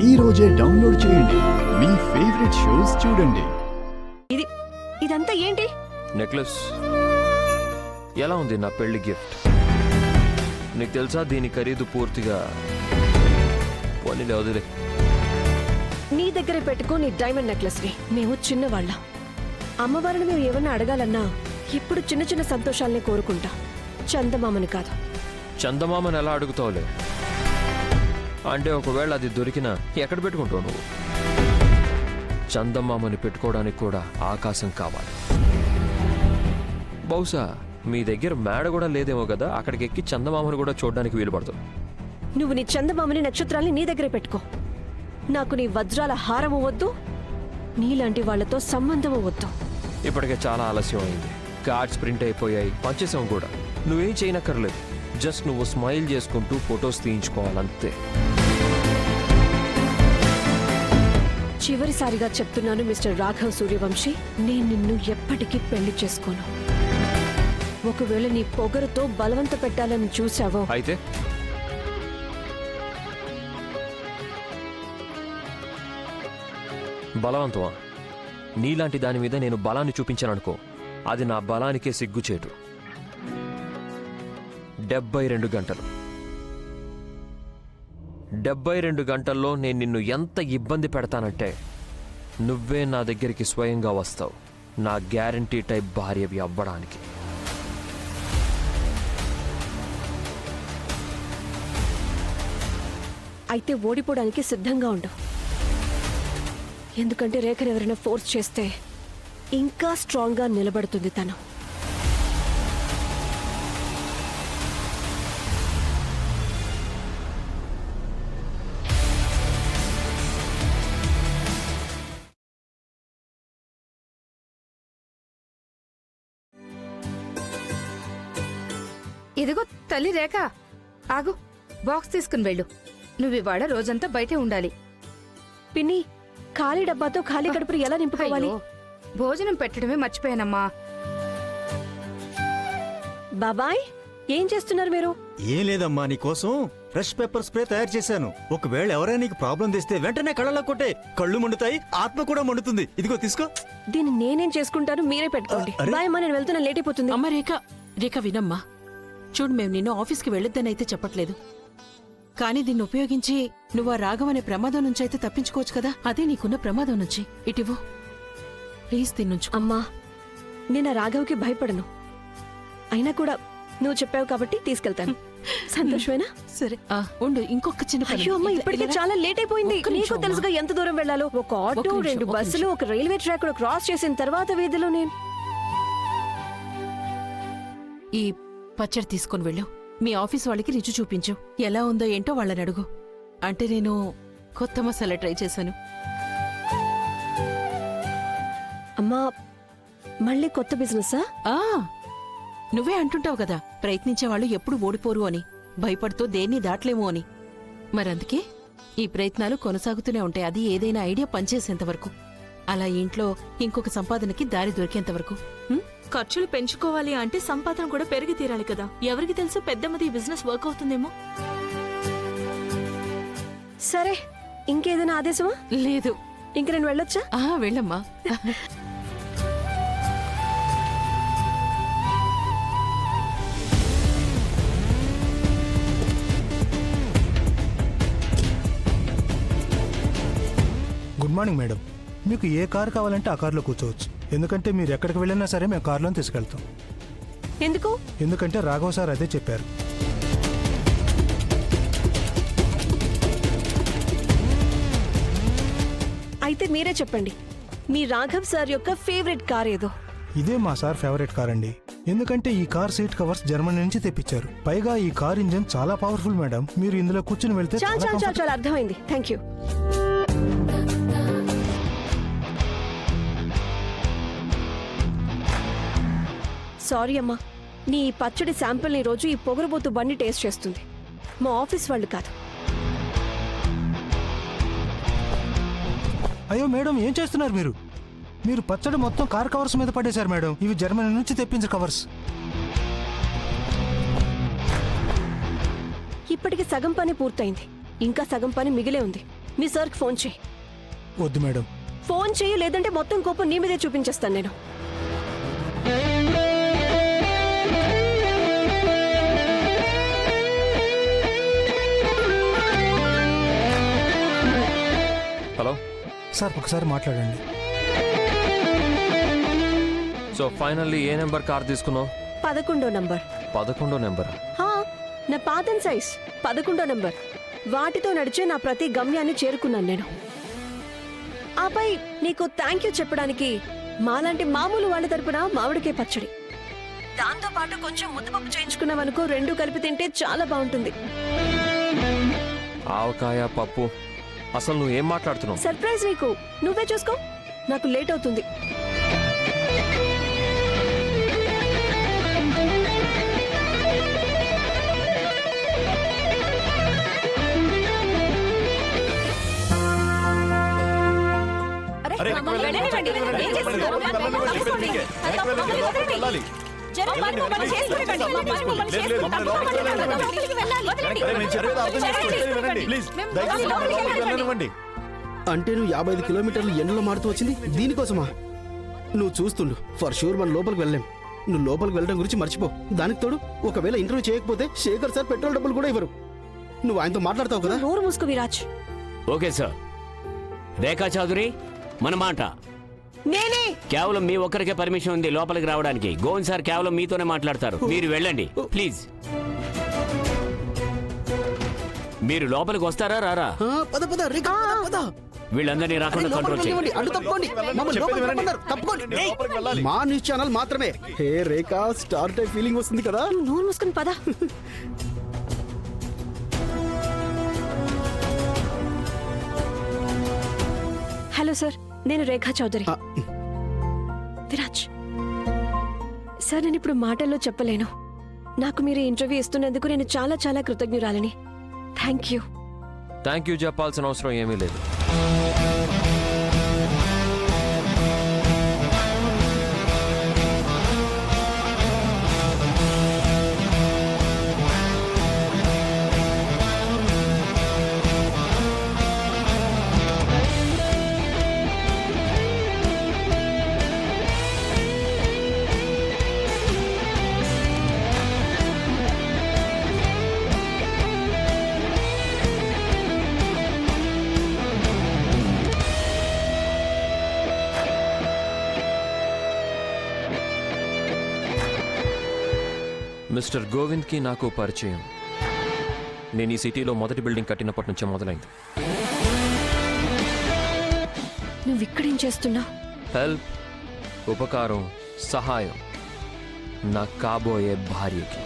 ఈ రోజే డౌన్లోడ్ చేయండి. మీ ఫేవరెట్ షోస్ చూడండి. ఇదంతా ఏంటి? నెక్లెస్ ఎలా ఉంది? నా పెళ్లి గిఫ్ట్. నీకు తెలుసా దీని ఖరీదు పూర్తిగా పోనీలే, వదిలే. నీ దగ్గరే పెట్టుకో నీ డైమండ్ నెక్లెస్ ని. మేము చిన్నవాళ్ళ అమ్మవారిని మేము ఏమన్నా అడగాలన్నా ఇప్పుడు చిన్న చిన్న సంతోషాలనే కోరుకుంటా, చందమామని కాదు. చందమామని ఎలా అడుగుతావులే, అంటే ఒకవేళ అది దొరికినా ఎక్కడ పెట్టుకుంటావు నువ్వు? చందమామని పెట్టుకోవడానికి కూడా ఆకాశం కావాలి. బహుశా మీ దగ్గర మేడ కూడా లేదేమో కదా, అక్కడికి ఎక్కి చందమామని కూడా చూడడానికి వీలు పడుతుంది. నువ్వు నీ చందమామని నక్షత్రాల్ని నీ దగ్గరే పెట్టుకో. నాకు నీ వజ్రాల హారము వద్దు, నీలాంటి వాళ్లతో సంబంధము వద్దు. ఇప్పటికే చాలా ఆలస్యం అయింది. కార్డ్స్ ప్రింట్ అయిపోయాయి, పంచేసాం కూడా. నువ్వేం చేయనక్కర్లేదు, జస్ట్ నువ్వు స్మైల్ చేసుకుంటూ ఫొటోస్ తీయించుకోవాలంతే. చివరిసారిగా చెప్తున్నాను మిస్టర్ రాఘవ్ సూర్యవంశీ, నేను నిన్ను ఎప్పటికీ పెళ్లి చేసుకోను. ఒకవేళ నీ పొగరుతో బలవంత పెట్టాలని చూసావో అయితే బలవంతమా? నీలాంటి దాని మీద నేను బలాన్ని చూపించాననుకో, అది నా బలానికే సిగ్గుచేటు. 72 గంటలు 72 గంటల్లో నేను నిన్ను ఎంత ఇబ్బంది పెడతానంటే నువ్వే నా దగ్గరికి స్వయంగా వస్తావు, నా గ్యారంటీ టైప్ భార్యవి అవ్వడానికి. అయితే ఓడిపోవడానికి సిద్ధంగా ఉండు. ఎందుకంటే రేఖను ఎవరైనా ఫోర్స్ చేస్తే ఇంకా స్ట్రాంగ్గా నిలబడుతుంది తను. ఇదిగో తల్లి రేఖ, ఆగు, బాక్స్ తీసుకుని వెళ్ళు. నువ్వు ఇవాళ రోజంతా బయటే ఉండాలి. పిన్ని, ఖాళీ డబ్బాతో ఖాళీ కడుపును ఎలా నింపుకోవాలి? అయ్యో, భోజనం పెట్టడమే మర్చిపోయానమ్మా. బాబాయ్, ఏం చేస్తున్నారు మీరు? ఏం లేదమ్మా, నీకోసం ఫ్రెష్ పెప్పర్ స్ప్రే తయారు చేశాను. ఒకవేళ ఎవరైనా నీకు ప్రాబ్లం తెస్తే వెంటనే కళ్ళలో కొట్టే, కళ్ళు మండుతాయి, ఆత్మ కూడా మండుతుంది. ఇదిగో తీసుకో. దీన్ని నేనేం చేసుకుంటాను, మీరే పెట్టుకోండి. అరే. బాయ్ అమ్మా, నేను వెళ్తున్నా, లేట్ అయిపోతుంది. అమ్మ రేఖ వినమ్మా. చూడు, మేము నిన్ను ఆఫీస్కి వెళ్ళొద్దనైతే చెప్పట్లేదు, కానీ దీన్ని ఉపయోగించి నువ్వు ఆ రాఘవ్ అనే ప్రమాదం నుంచి అయితే తప్పించుకోవచ్చు కదా. అదే నీకున్న ప్రమాదం నుంచి. ఇటివ్వు ప్లీజ్, తిన్నుంచు. అమ్మా, నేను ఆ రాఘవ్కి భయపడను. అయినా కూడా నువ్వు చెప్పావు కాబట్టి తీసుకెళ్తాను. సంతోషమేనా? సరే ఉండు, ఇంకొక చిన్న పని. అయ్యో అమ్మా, ఇప్పటికే చాలా లేట్ అయిపోయింది. ఒక్క నిమిషం నీకు అమ్మా. తెలుసుగా ఎంత దూరం వెళ్ళాలో. ఒక ఆటో, ఒక్క నిమిషం, 2 ఒక్క బస్సులు, నిమిషం. ఒక రైల్వే ట్రాక్ కూడా క్రాస్ చేసిన తర్వాత వీధిలో నేను. ఈ పచ్చడి తీసుకొని వెళ్ళు. మీ ఆఫీస్ వాళ్ళకి రుచి చూపించు. ఎలా ఉందో ఏంటో వాళ్ళని అడుగు. అంటే నేను కొత్త మసాలా ట్రై చేశాను. అమ్మా, మళ్ళీ కొత్త బిజినెసా? ఆ నువ్వే అంటుంటావు కదా, ప్రయత్నించేవాళ్ళు ఎప్పుడు ఓడిపోరు అని, భయపడుతూ దేన్ని దాటలేము అని. మరందుకే ఈ ప్రయత్నాలు కొనసాగుతూనే ఉంటాయి, అది ఏదైనా ఐడియా పనిచేసేంతవరకు. అలా ఇంట్లో ఇంకొక సంపాదనకి దారి దొరికేంతవరకు. ఖర్చులు పెంచుకోవాలి అంటే సంపాదన కూడా పెరిగి తీరాలి కదా. ఎవరికి తెలుసు, పెద్దమ్మది ఈ బిజినెస్ వర్క్ అవుతుందేమో. సరే, ఇంకేదైనా ఆదేశమా? లేదు. ఇంక నేను వెళ్ళొచ్చా? వెళ్ళమ్మా. Good morning madam. మీకు ఏ కార్ కావాలంటే ఆ కార్లో కూర్చోవచ్చు. ఎందుకంటే మీరు ఎక్కడికి వెళ్ళినా సరే మేము కార్లో తీసుకెళ్తాం. ఎందుకు? ఎందుకంటే రాఘవ్ సార్ అదే చెప్పారు. అయితే మీరే చెప్పండి, మీ రాఘవ్ సార్ యొక్క ఫేవరెట్ కార్ ఏదో? ఇదే మా సార్ ఫేవరెట్ కార్ అండి. ఎందుకంటే ఈ కార్ సీట్ కవర్స్ జర్మనీ నుంచి తెప్పించారు. పైగా ఈ కార్ ఇంజన్ చాలా పవర్ఫుల్ మేడం. మీరు ఇందులో కూర్చుని వెళ్తే చాలా అర్థమైంది. Thank you. సారీ అమ్మా, నీ పచ్చడి శాంపిల్ ఈ రోజు ఈ పొగరబోతు బండి టేస్ట్ చేస్తుంది, మా ఆఫీస్ వాళ్ళు కాదు. అయ్యో మేడం, ఏం చేస్తున్నారు మీరు? మీరు పచ్చడి మొత్తం కార్ కవర్స్ మీద పడేశారు మేడం. ఇవి జర్మనీ నుంచి తెప్పించిన కవర్స్. ఇప్పటికి సగం పని పూర్తయింది, ఇంకా సగం పని మిగిలే ఉంది. మీ సార్కి ఫోన్ చేయి. వద్దు మేడం. ఫోన్ చేయి, లేదంటే మొత్తం కోపం నీ మీదే చూపించేస్తాను నేను. హలో సార్ ఒకసారి మాట్లాడండి. సో ఫైనల్లీ ఏ నెంబర్ కార్ తీసుకున్నావు? 11వ నంబర్. 11 నెంబర్. హా, నా పాతం సైజ్ 11వ నంబర్. వాటితో నడిచే నా ప్రతి గమ్యాన్ని చేరుకున్నాను నేను. ఆపై నీకు థ్యాంక్ యూ చెప్పడానికి మాలాంటి మామూలు వాళ్ళ తరపున మామిడికాయ పచ్చడి, దాంతో పాటు కొంచెం ముద్దపప్పు చేయించుకున్నావనుకో, రెండు కలిపి తింటే చాలా బాగుంటుంది. ఆవకాయ పప్పు, అసలు నువ్వు ఏం మాట్లాడుతున్నావు? సర్ప్రైజ్ నీకు, నువ్వే చూసుకో. నాకు లేట్ అవుతుంది. అంటే నువ్వు 55 కిలోమీటర్లు ఎండలో మారుతూ వచ్చింది దీనికోసమా? నువ్వు చూస్తుండు, ఫర్ షూర్ మనం లోపలికి వెళ్ళలేం. నువ్వు లోపలికి వెళ్ళడం గురించి మర్చిపో. దానికి తోడు ఒకవేళ ఇంటర్వ్యూ చేయకపోతే శేఖర్ సార్ పెట్రోల్ డబ్బులు కూడా ఇవ్వరు. నువ్వు ఆయనతో మాట్లాడతావు కదా? నోరు మూసుకో విరాజ్. Okay sir. రేఖా చౌదరి, మన మాట నేనే. కేవలం మీ ఒక్కరికే పర్మిషన్ ఉంది లోపలికి రావడానికి. గోవింద్ సార్ కేవలం మీతోనే మాట్లాడతారు. మీరు వెళ్ళండి ప్లీజ్. మీరు లోపలికి వస్తారా రారా? పద పద రేఖా, పద, పద. వీళ్ళందరినీ రాకుండా కంట్రోల్ చేయండి. అడ్డు తప్పుకోండి. మమ్మల్ని లోపలికి రమ్మన్నారు. తప్పుకోండి. మా న్యూస్ ఛానల్ మాత్రమే. హే రేఖా, స్టార్ టైప్ ఫీలింగ్ వస్తుంది కదా? నోరు మూసుకుని పద. హలో సార్, నేను రేఖా చౌదరి. విరాజ్ సార్, నేను ఇప్పుడు మాటల్లో చెప్పలేను. నాకు మీరు ఇంటర్వ్యూ ఇస్తున్నందుకు నేను చాలా చాలా కృతజ్ఞురాలని. Thank you. థ్యాంక్ యూ చెప్పాల్సిన అవసరం ఏమీ లేదు. మిస్టర్ గోవింద్కి నాకు పరిచయం నేను ఈ సిటీలో మొదటి బిల్డింగ్ కట్టినప్పటి నుంచే మొదలైంది. నువ్వు ఇక్కడేం చేస్తున్నావు? హెల్ప్, ఉపకారం, సహాయం నా కాబోయే భార్యకి.